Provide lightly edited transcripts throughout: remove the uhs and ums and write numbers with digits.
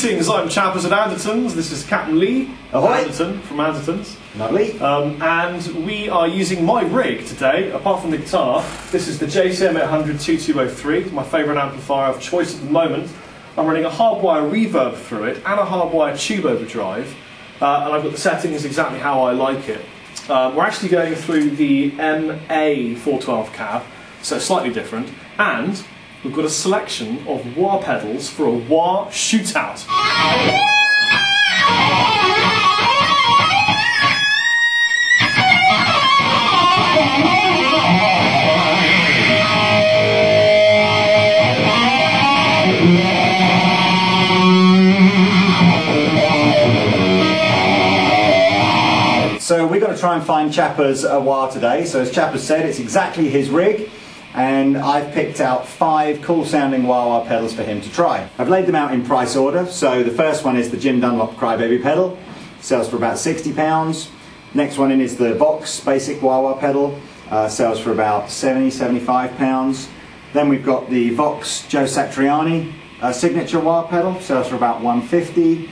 Greetings, I'm Chappers at Andertons. This is Captain Lee Anderton from Andertons. Lovely. And we are using my rig today, apart from the guitar. This is the JCM 800-2203, my favourite amplifier of choice at the moment. I'm running a hardwire reverb through it and a hardwire tube overdrive. And I've got the settings exactly how I like it. We're actually going through the MA 412 cab, so slightly different. And we've got a selection of wah pedals for a wah shootout. So we're going to try and find Chappers a wah today. So as Chappers said, it's exactly his rig. And I've picked out 5 cool sounding wah-wah pedals for him to try. I've laid them out in price order. So the first one is the Dunlop CryBaby pedal, sells for about £60. Next one in is the Vox basic wah-wah pedal, sells for about £70–75. Then we've got the Vox Joe Satriani signature wah pedal, sells for about £150.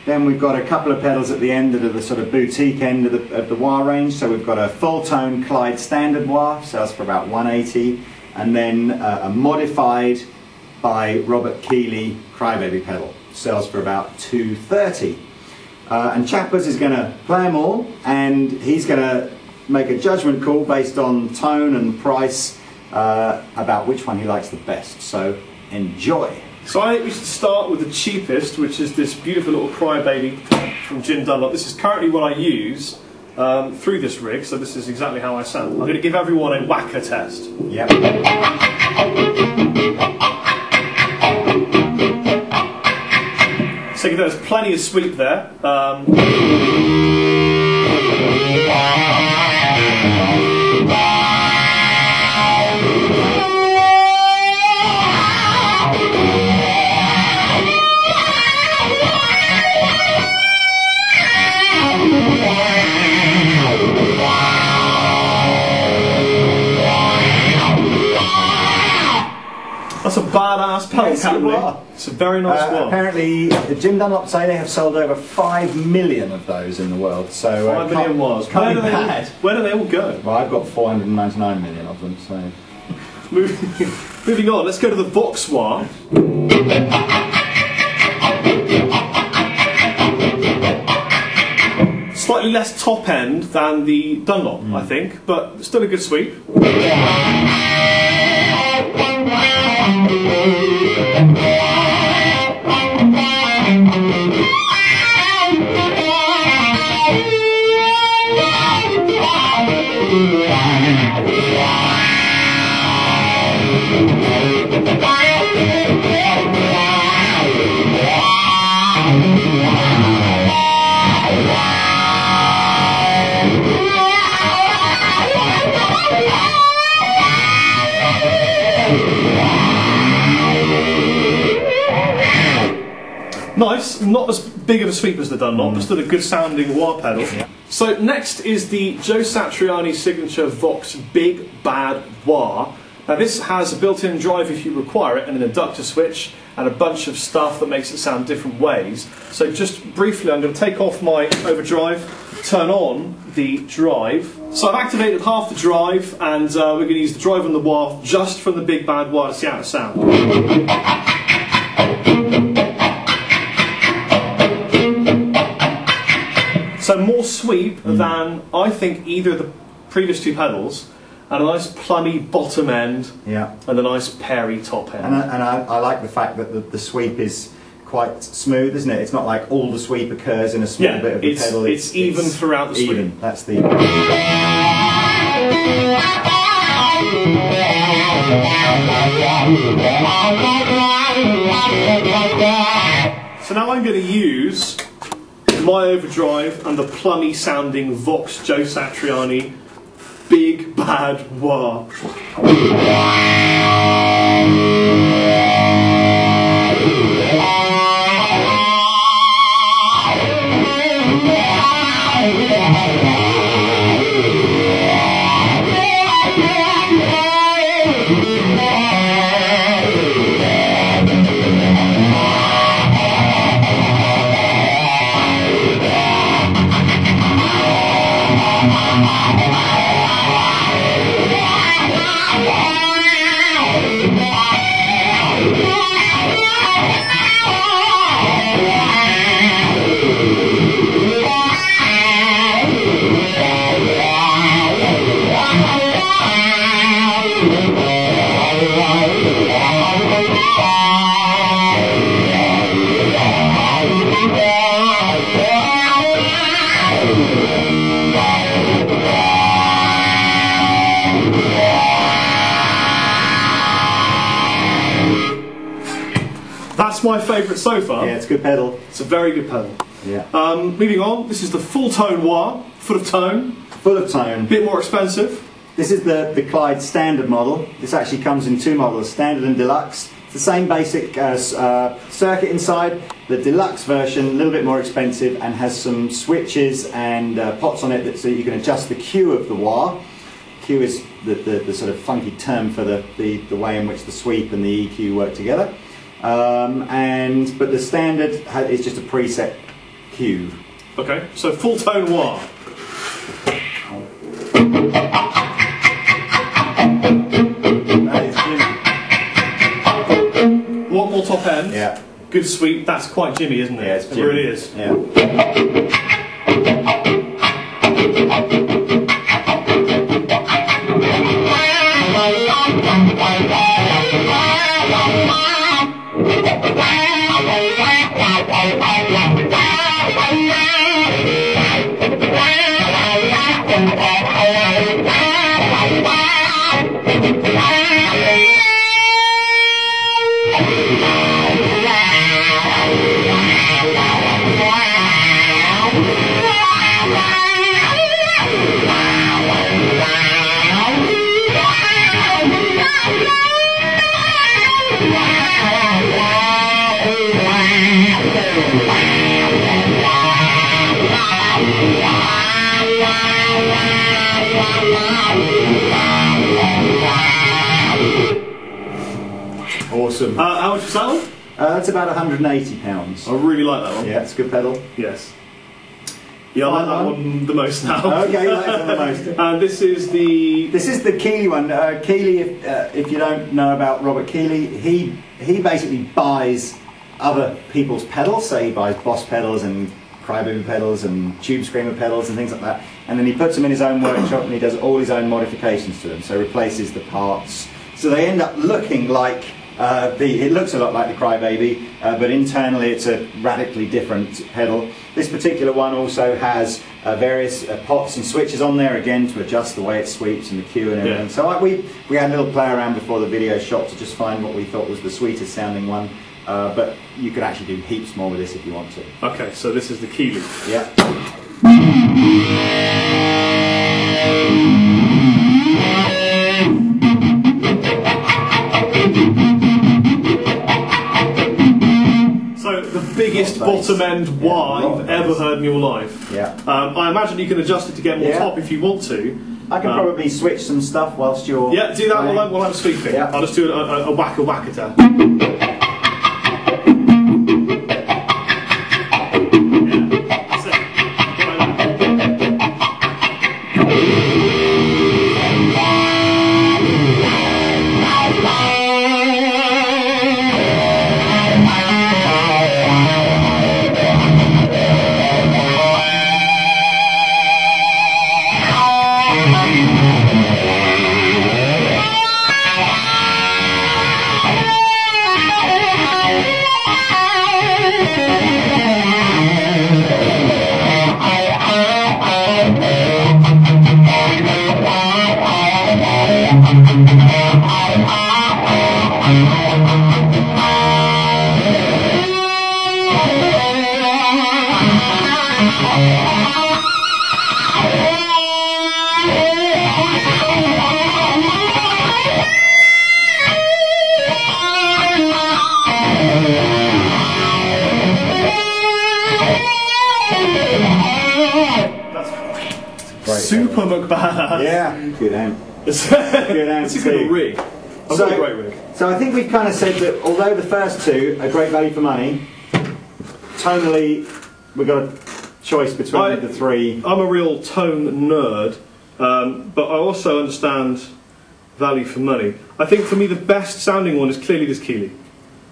Then we've got a couple of pedals at the end that are the sort of boutique end of the wah range. So we've got a Fulltone Clyde standard wah, sells for about £180, and then a modified by Robert Keeley CryBaby pedal, sells for about £230. And Chappers is going to play them all, and he's going to make a judgment call based on tone and price about which one he likes the best. So enjoy. So I think we should start with the cheapest, which is this beautiful little CryBaby from Dunlop. This is currently what I use through this rig, so this is exactly how I sound. I'm going to give everyone a whacker test. Yep. So there's plenty of sweep there. That's a badass pedal, yes, Captain. It's a very nice one. Apparently, the Dunlop say they have sold over 5 million of those in the world. So 5 million was. Where do they all go? Well, I've got 499 million of them. So moving on, let's go to the Vox wah. Slightly less top end than the Dunlop, I think, but still a good sweep. Nice, not as big of a sweep as the Dunlop, but still a good sounding wah pedal. Yeah. So next is the Joe Satriani signature Vox Big Bad Wah. Now this has a built-in drive if you require it, and an inductor switch, and a bunch of stuff that makes it sound different ways. So just briefly, I'm going to take off my overdrive, turn on the drive. So I've activated half the drive, and we're going to use the drive and the wah just from the Big Bad Wah to see how it sounds. So more sweep than I think either of the previous 2 pedals, and a nice plummy bottom end, yeah, and a nice pairy top end. And I like the fact that the sweep is quite smooth, isn't it? It's not like all the sweep occurs in a small bit of the pedal. It's even throughout the sweep. Even. That's the. So now I'm going to use the my overdrive and the plummy sounding Vox Joe Satriani Big Bad Wah. That's my favourite so far. Yeah, it's a good pedal. It's a very good pedal. Yeah. Moving on, this is the Fulltone wah, full of tone. Full of tone. Bit more expensive. This is the Clyde standard model. This actually comes in two models, standard and deluxe. It's the same basic circuit inside. The deluxe version, a little bit more expensive, and has some switches and pots on it so you can adjust the Q of the wah. Q is the sort of funky term for the way in which the sweep and the EQ work together. But the standard is just a preset Q. Okay, so Fulltone wah. One more top end. Yeah. Good sweep. That's quite Jimmy, isn't it? Yeah, it's Jimmy. It really is. Yeah. Awesome. How much was that one? That's about £180. I really like that one. Yeah, it's a good pedal. Yes. Yeah, I like that one the most now. Okay, you like that the most. And this is the Keeley one. Keeley, if you don't know about Robert Keeley, he basically buys other people's pedals. So he buys Boss pedals and CryBaby pedals and Tube Screamer pedals and things like that. And then he puts them in his own workshop and he does all his own modifications to them. So replaces the parts. So they end up looking like it looks a lot like the CryBaby, but internally it's a radically different pedal. This particular one also has various pots and switches on there, again, to adjust the way it sweeps and the cue and everything. Yeah. So we had a little play around before the video shot to just find what we thought was the sweetest sounding one, but you could actually do heaps more with this if you want to. Okay, so this is the Keeley. Yeah. Biggest bottom end wah you've ever heard in your life. Yeah. I imagine you can adjust it to get more top if you want to. I can probably switch some stuff whilst you're... Yeah, do that while I'm sweeping. Yeah. I'll just do a whack-a-whack-a-ta. Pummock badass. Yeah, good hand. It's It's a good rig. I've got a great rig. So I think we've kind of said that although the first two are great value for money, tonally we've got a choice between the three. I'm a real tone nerd, but I also understand value for money. I think for me the best sounding one is clearly this Keeley.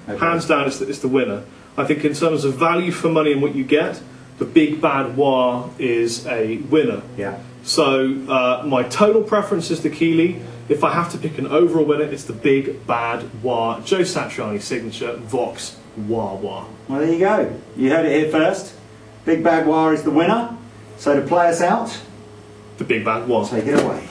Okay. Hands down, it's the winner. I think in terms of value for money and what you get, the Big Bad Wah is a winner. Yeah. So my tonal preference is the Keeley. If I have to pick an overall winner, it's the Big Bad Wah Joe Satriani signature Vox Wah Wah. Well, there you go. You heard it here first. Big Bad Wah is the winner. So to play us out, The Big Bad Wah. take it away.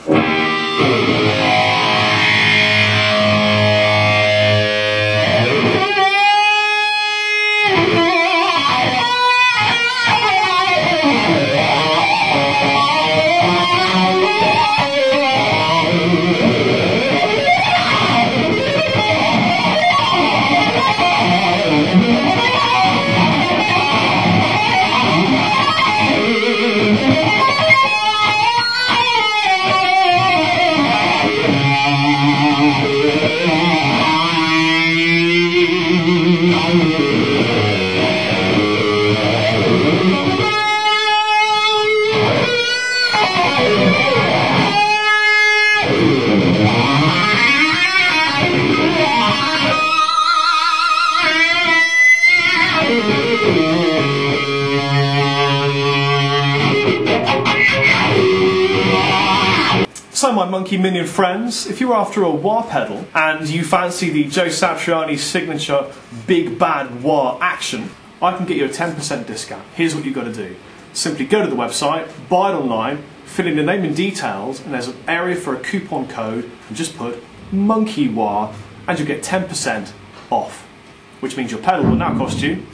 So my monkey minion friends, if you're after a wah pedal and you fancy the Joe Satriani signature Big Bad Wah action, I can get you a 10% discount. Here's what you've got to do. Simply go to the website, buy it online, fill in your name and details, and there's an area for a coupon code, and just put Monkey Wah, and you'll get 10% off. Which means your pedal will now cost you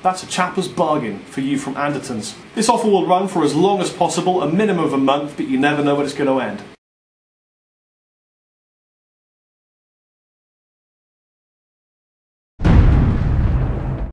That's a Chappers bargain for you from Andertons. This offer will run for as long as possible, a minimum of a month, but you never know when it's going to end.